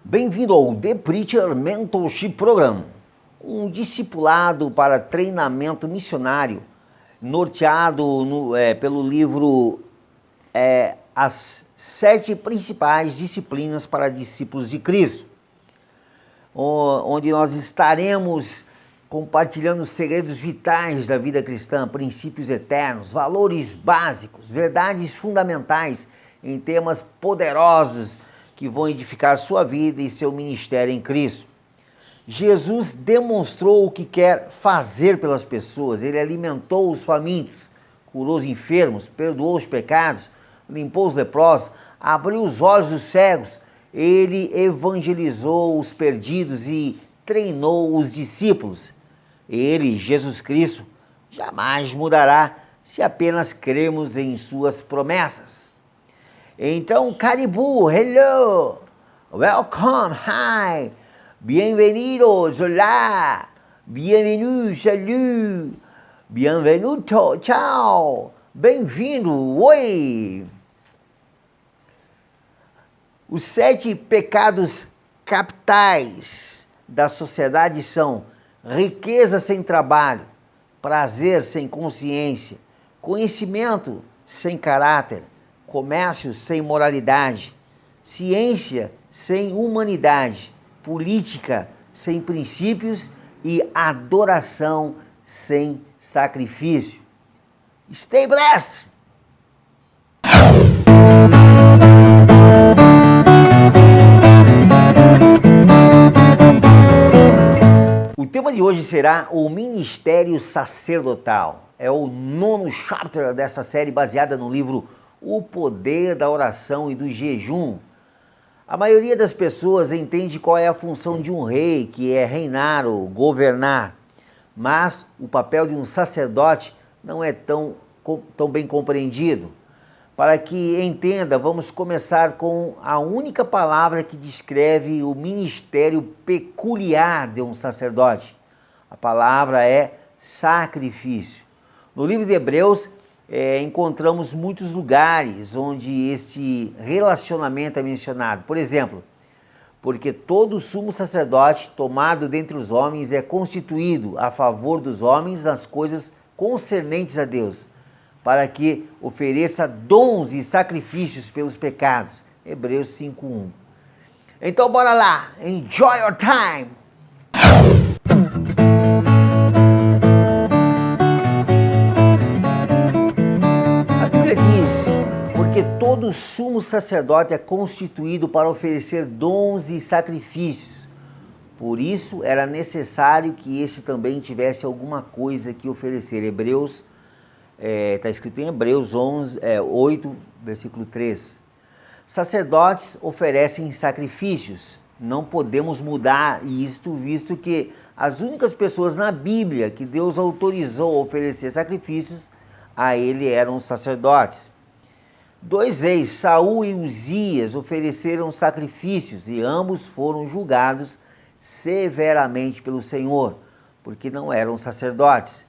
Bem-vindo ao The Preacher Mentorship Program, um discipulado para treinamento missionário, norteado pelo livro As 7 Principais Disciplinas para Discípulos de Cristo, onde nós estaremos compartilhando segredos vitais da vida cristã, princípios eternos, valores básicos, verdades fundamentais em temas poderosos que vão edificar sua vida e seu ministério em Cristo. Jesus demonstrou o que quer fazer pelas pessoas. Ele alimentou os famintos, curou os enfermos, perdoou os pecados, limpou os leprosos, abriu os olhos dos cegos. Ele evangelizou os perdidos e treinou os discípulos. Ele, Jesus Cristo, jamais mudará se apenas cremos em suas promessas. Então, Caribou, hello, welcome, hi, bienvenidos, olá, bienvenue, salut, bienvenuto, tchau, bem-vindo, oi. Os 7 pecados capitais da sociedade são riqueza sem trabalho, prazer sem consciência, conhecimento sem caráter, comércio sem moralidade, ciência sem humanidade, política sem princípios e adoração sem sacrifício. Stay blessed! O tema de hoje será o ministério sacerdotal. É o 9º chapter dessa série, baseada no livro O Poder da Oração e do Jejum. A maioria das pessoas entende qual é a função de um rei, que é reinar ou governar, mas o papel de um sacerdote não é tão bem compreendido. Para que entenda, vamos começar com a única palavra que descreve o ministério peculiar de um sacerdote. A palavra é sacrifício. No livro de Hebreus, encontramos muitos lugares onde este relacionamento é mencionado. Por exemplo, porque todo sumo sacerdote tomado dentre os homens é constituído a favor dos homens nas coisas concernentes a Deus, para que ofereça dons e sacrifícios pelos pecados. Hebreus 5:1. Então bora lá, enjoy your time! A Bíblia diz, porque todo sumo sacerdote é constituído para oferecer dons e sacrifícios. Por isso era necessário que este também tivesse alguma coisa que oferecer. Hebreus está escrito em Hebreus 8, versículo 3. Sacerdotes oferecem sacrifícios. Não podemos mudar isto, visto que as únicas pessoas na Bíblia que Deus autorizou a oferecer sacrifícios a ele eram os sacerdotes. 2 reis, Saul e Uzias, ofereceram sacrifícios e ambos foram julgados severamente pelo Senhor, porque não eram sacerdotes.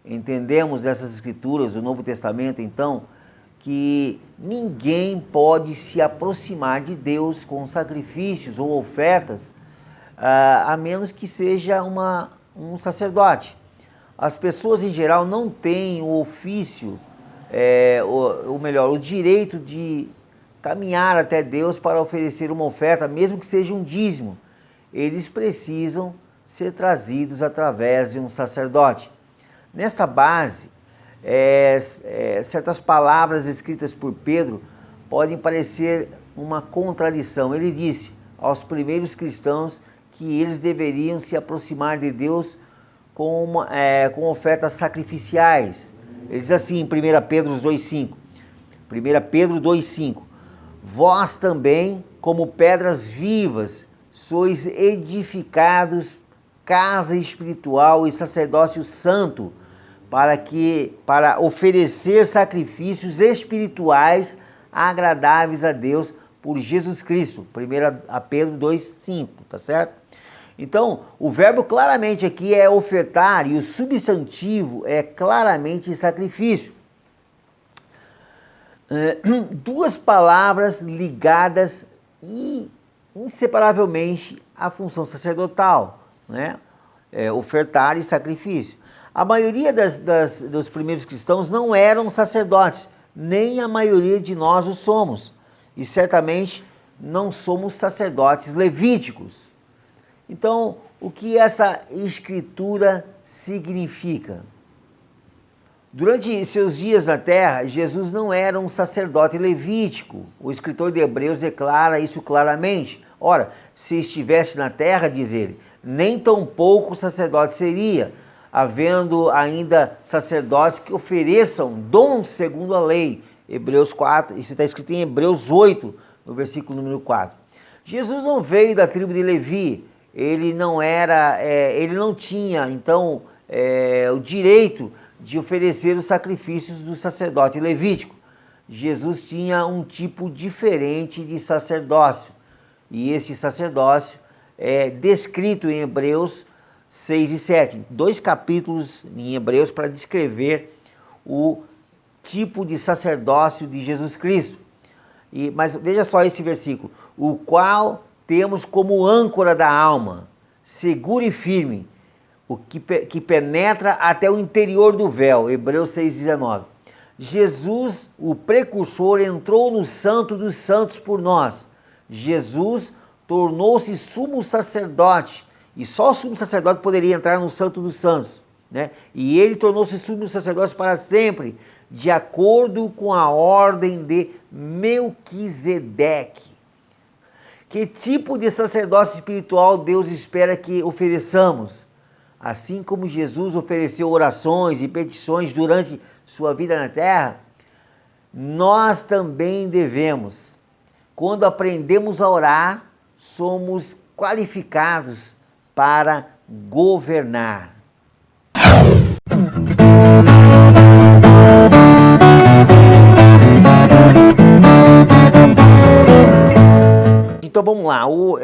Entendemos dessas escrituras do Novo Testamento, então, que ninguém pode se aproximar de Deus com sacrifícios ou ofertas, a menos que seja um sacerdote. As pessoas em geral não têm o ofício, o direito de caminhar até Deus para oferecer uma oferta, mesmo que seja um dízimo. Eles precisam ser trazidos através de um sacerdote. Nessa base, certas palavras escritas por Pedro podem parecer uma contradição. Ele disse aos primeiros cristãos que eles deveriam se aproximar de Deus com ofertas sacrificiais. Ele diz assim em 1 Pedro 2,5. 1 Pedro 2,5. Vós também, como pedras vivas, sois edificados casa espiritual e sacerdócio santo, para oferecer sacrifícios espirituais agradáveis a Deus por Jesus Cristo. 1 Pedro 2,5, tá certo? Então, o verbo claramente aqui é ofertar e o substantivo é claramente sacrifício. 2 palavras ligadas inseparavelmente a função sacerdotal, né? Ofertar e sacrifício. A maioria dos primeiros cristãos não eram sacerdotes, nem a maioria de nós o somos. E certamente não somos sacerdotes levíticos. Então, o que essa escritura significa? Durante seus dias na terra, Jesus não era um sacerdote levítico. O escritor de Hebreus declara isso claramente. Ora, se estivesse na terra, diz ele, nem tão pouco sacerdote seria, havendo ainda sacerdotes que ofereçam dons segundo a lei. Hebreus 4, isso está escrito em Hebreus 8, no versículo número 4. Jesus não veio da tribo de Levi, ele não tinha, então, o direito de oferecer os sacrifícios do sacerdote levítico. Jesus tinha um tipo diferente de sacerdócio, e esse sacerdócio é descrito em Hebreus 6 e 7, 2 capítulos em Hebreus para descrever o tipo de sacerdócio de Jesus Cristo. Mas veja só esse versículo, o qual temos como âncora da alma, seguro e firme, o que penetra até o interior do véu, Hebreus 6,19. Jesus, o precursor, entrou no Santo dos Santos por nós. Jesus tornou-se sumo sacerdote, e só o sumo sacerdote poderia entrar no Santo dos Santos, né? E ele tornou-se sumo sacerdote para sempre, de acordo com a ordem de Melquisedeque. Que tipo de sacerdócio espiritual Deus espera que ofereçamos? Assim como Jesus ofereceu orações e petições durante sua vida na terra, nós também devemos. Quando aprendemos a orar, somos qualificados para governar. Então vamos lá, o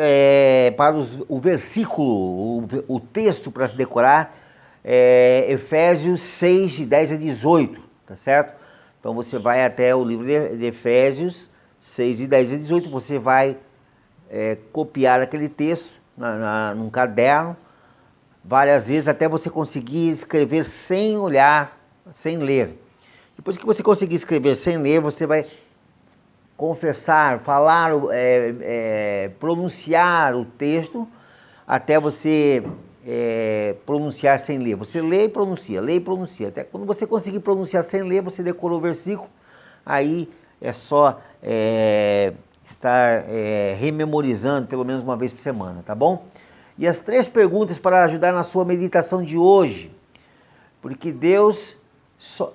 versículo, o texto para se decorar é Efésios 6, de 10 a 18, tá certo? Então você vai até o livro de Efésios 6, de 10 a 18, você vai copiar aquele texto num caderno, várias vezes até você conseguir escrever sem olhar, sem ler. Depois que você conseguir escrever sem ler, você vai confessar, falar, pronunciar o texto até você pronunciar sem ler. Você lê e pronuncia, lê e pronuncia. Até quando você conseguir pronunciar sem ler, você decorou o versículo, aí é só estar rememorizando pelo menos uma vez por semana, tá bom? E as 3 perguntas para ajudar na sua meditação de hoje. Porque Deus,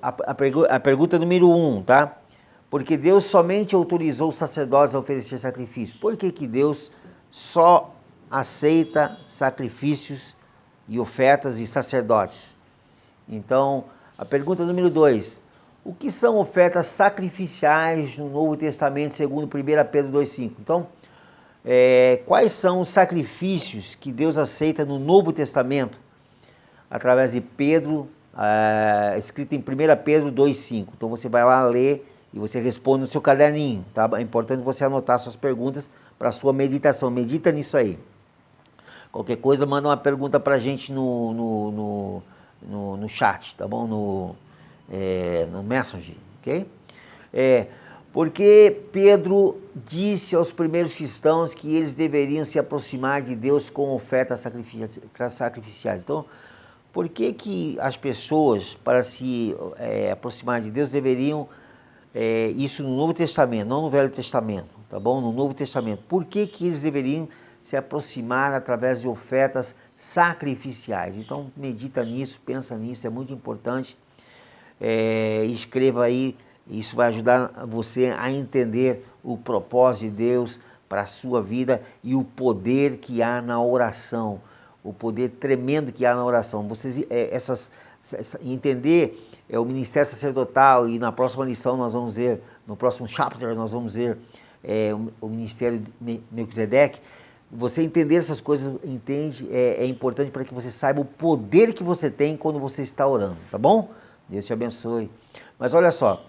a pergunta número 1, tá? Porque Deus somente autorizou os sacerdotes a oferecer sacrifícios. Por que Deus só aceita sacrifícios e ofertas de sacerdotes? Então, a pergunta número 2. O que são ofertas sacrificiais no Novo Testamento, segundo 1 Pedro 2,5? Então, quais são os sacrifícios que Deus aceita no Novo Testamento? Através de Pedro, escrito em 1 Pedro 2,5. Então, você vai lá ler e você responde no seu caderninho, tá? É importante você anotar suas perguntas para a sua meditação. Medita nisso aí. Qualquer coisa, manda uma pergunta para a gente no chat, tá bom? No Messenger, ok? Porque Pedro disse aos primeiros cristãos que eles deveriam se aproximar de Deus com ofertas sacrificiais. Então, por que as pessoas, para se aproximar de Deus, deveriam isso no Novo Testamento, não no Velho Testamento, tá bom? No Novo Testamento. Por que eles deveriam se aproximar através de ofertas sacrificiais? Então, medita nisso, pensa nisso, é muito importante. Escreva aí, isso vai ajudar você a entender o propósito de Deus para a sua vida e o poder que há na oração, o poder tremendo que há na oração. Vocês, entender o ministério sacerdotal, e na próxima lição nós vamos ver, no próximo chapter nós vamos ver o ministério de Melquisedeque. Você entender essas coisas, é importante para que você saiba o poder que você tem quando você está orando, tá bom? Deus te abençoe. Mas olha só,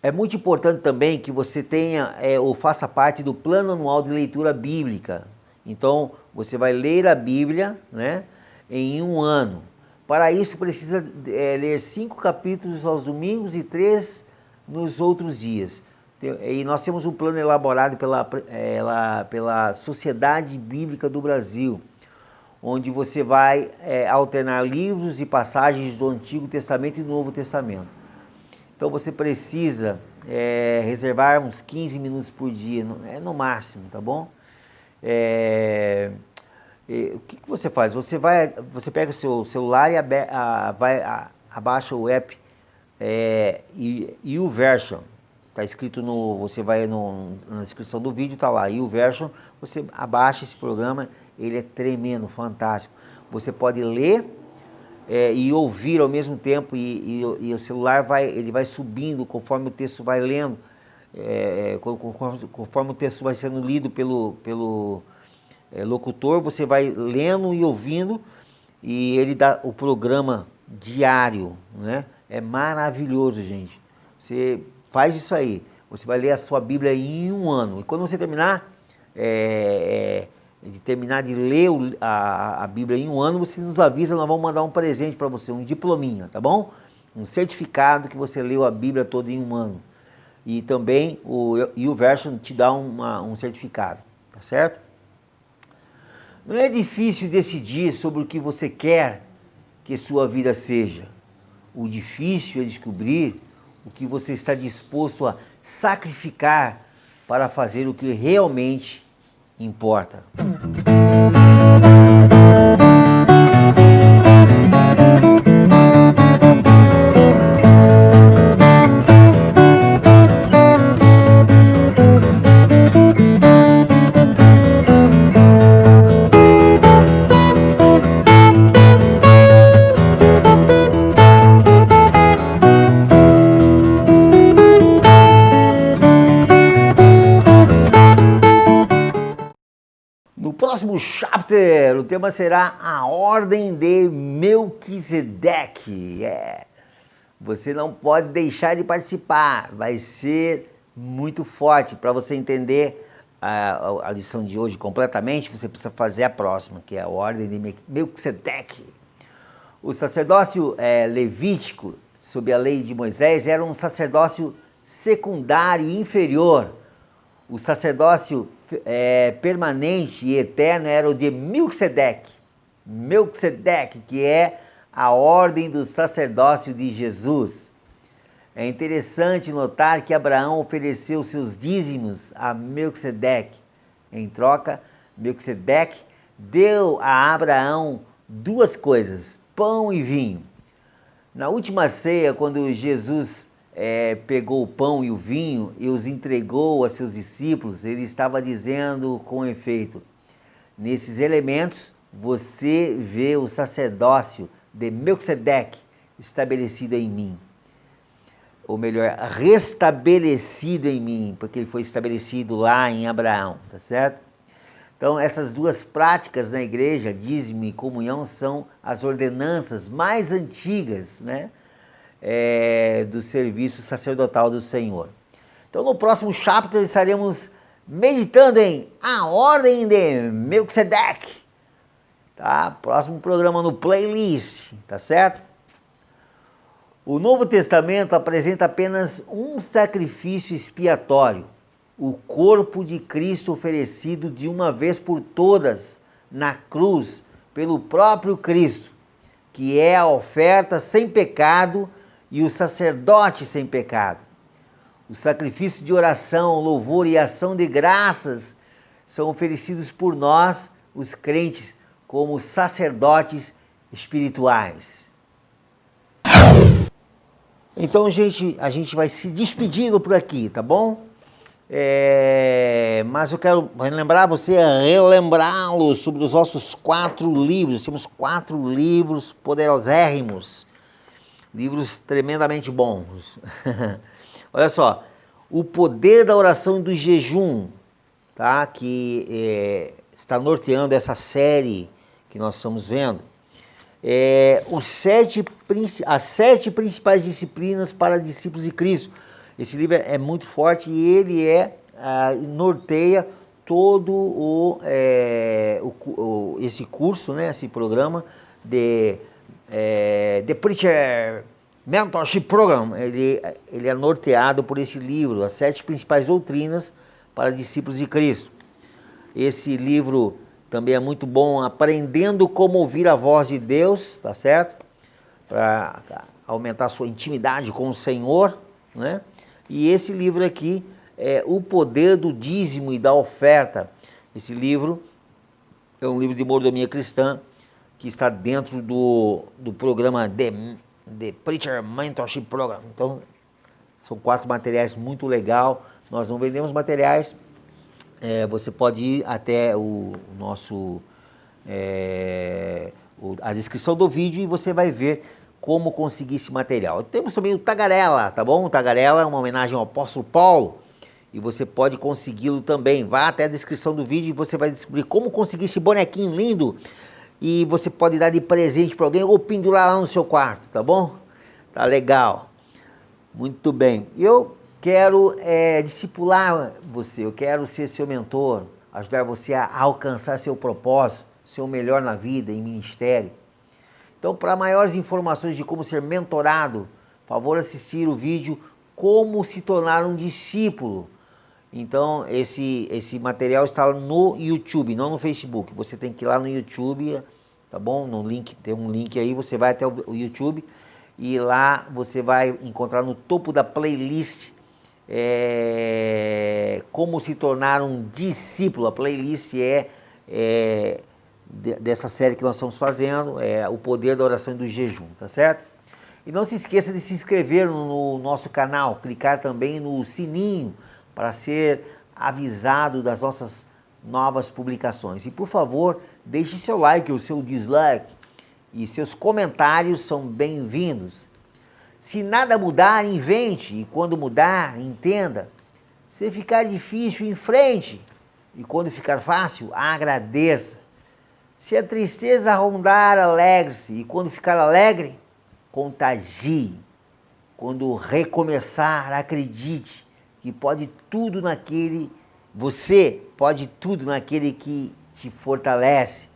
É muito importante também que você tenha ou faça parte do plano anual de leitura bíblica. Então, você vai ler a Bíblia, né, em um ano. Para isso, precisa ler 5 capítulos aos domingos e 3 nos outros dias. E nós temos um plano elaborado pela Sociedade Bíblica do Brasil, onde você vai alternar livros e passagens do Antigo Testamento e do Novo Testamento. Então você precisa reservar uns 15 minutos por dia, no máximo, tá bom? O que você faz? Você pega o seu celular e abaixa o app YouVersion. Está escrito você vai na descrição do vídeo, está lá, YouVersion. Você abaixa esse programa, ele é tremendo, fantástico. Você pode ler e ouvir ao mesmo tempo, e o celular vai subindo conforme o texto vai lendo, conforme o texto vai sendo lido pelo locutor, você vai lendo e ouvindo, e ele dá o programa diário, né? É maravilhoso, gente. Você faz isso aí, você vai ler a sua Bíblia em um ano, e quando você terminar de ler a Bíblia em um ano, você nos avisa, nós vamos mandar um presente para você, um diplominha, tá bom? Um certificado que você leu a Bíblia toda em um ano. E também o YouVersion te dá um certificado, tá certo? Não é difícil decidir sobre o que você quer que sua vida seja. O difícil é descobrir o que você está disposto a sacrificar para fazer o que realmente importa. No próximo chapter, o tema será a Ordem de Melquisedeque. Você não pode deixar de participar, vai ser muito forte. Para você entender a lição de hoje completamente, você precisa fazer a próxima, que é a Ordem de Melquisedeque. O sacerdócio levítico, sob a lei de Moisés, era um sacerdócio secundário e inferior. O sacerdócio permanente e eterno era o de Melquisedeque. Melquisedeque, que é a ordem do sacerdócio de Jesus. É interessante notar que Abraão ofereceu seus dízimos a Melquisedeque. Em troca, Melquisedeque deu a Abraão 2 coisas, pão e vinho. Na última ceia, quando Jesus pegou o pão e o vinho e os entregou a seus discípulos, ele estava dizendo com efeito: nesses elementos você vê o sacerdócio de Melquisedeque estabelecido em mim. Ou melhor, restabelecido em mim, porque ele foi estabelecido lá em Abraão, tá certo? Então, essas 2 práticas na igreja, dízimo e comunhão, são as ordenanças mais antigas, né, do serviço sacerdotal do Senhor. Então, no próximo chapter, estaremos meditando em a Ordem de Melquisedeque. Tá? Próximo programa no playlist, tá certo? O Novo Testamento apresenta apenas um sacrifício expiatório, o corpo de Cristo oferecido de uma vez por todas na cruz pelo próprio Cristo, que é a oferta sem pecado e o sacerdote sem pecado. O sacrifício de oração, louvor e ação de graças são oferecidos por nós, os crentes, como sacerdotes espirituais. Então, gente, a gente vai se despedindo por aqui, tá bom? Mas eu quero relembrá-los sobre os nossos 4 livros. Temos 4 livros poderosérrimos, livros tremendamente bons. Olha só, o poder da oração e do jejum, tá? Que está norteando essa série que nós estamos vendo. As 7 principais disciplinas para discípulos de Cristo. Esse livro é muito forte e ele norteia todo esse curso, né, esse programa de The Preacher Mentorship Program. Ele é norteado por esse livro, As 7 Principais Doutrinas para Discípulos de Cristo. Esse livro também é muito bom, Aprendendo como Ouvir a Voz de Deus, tá certo? Para aumentar a sua intimidade com o Senhor, né? E esse livro aqui é O Poder do Dízimo e da Oferta. Esse livro é um livro de mordomia cristã que está dentro do programa The Preacher Mentorship Program. Então, são 4 materiais muito legal. Nós não vendemos materiais. Você pode ir até a descrição do vídeo e você vai ver como conseguir esse material. Temos também o Tagarela, tá bom? O Tagarela é uma homenagem ao apóstolo Paulo e você pode consegui-lo também. Vá até a descrição do vídeo e você vai descobrir como conseguir esse bonequinho lindo e você pode dar de presente para alguém ou pendurar lá no seu quarto, tá bom? Tá legal. Muito bem. Eu quero discipular você, eu quero ser seu mentor, ajudar você a alcançar seu propósito, ser o melhor na vida, em ministério. Então, para maiores informações de como ser mentorado, favor assistir o vídeo Como se tornar um discípulo. Então, esse material está no YouTube, não no Facebook. Você tem que ir lá no YouTube, tá bom? No link, tem um link aí, você vai até o YouTube e lá você vai encontrar no topo da playlist Como se tornar um discípulo. A playlist dessa série que nós estamos fazendo, o poder da oração e do jejum, tá certo? E não se esqueça de se inscrever no nosso canal, clicar também no sininho para ser avisado das nossas novas publicações. E por favor, deixe seu like ou seu dislike e seus comentários são bem-vindos. Se nada mudar, invente, e quando mudar, entenda. Se ficar difícil, enfrente, e quando ficar fácil, agradeça. Se a tristeza rondar, alegre-se, e quando ficar alegre, contagie. Quando recomeçar, acredite que você pode tudo naquele que te fortalece.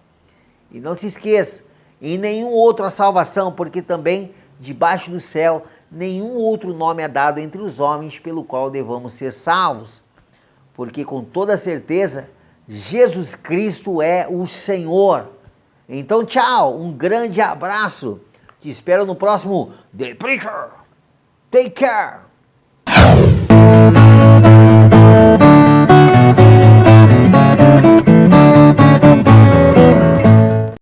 E não se esqueça, em nenhum outro há salvação, porque também debaixo do céu nenhum outro nome é dado entre os homens pelo qual devamos ser salvos. Porque com toda certeza, Jesus Cristo é o Senhor. Então, tchau, um grande abraço. Te espero no próximo The Preacher. Take care.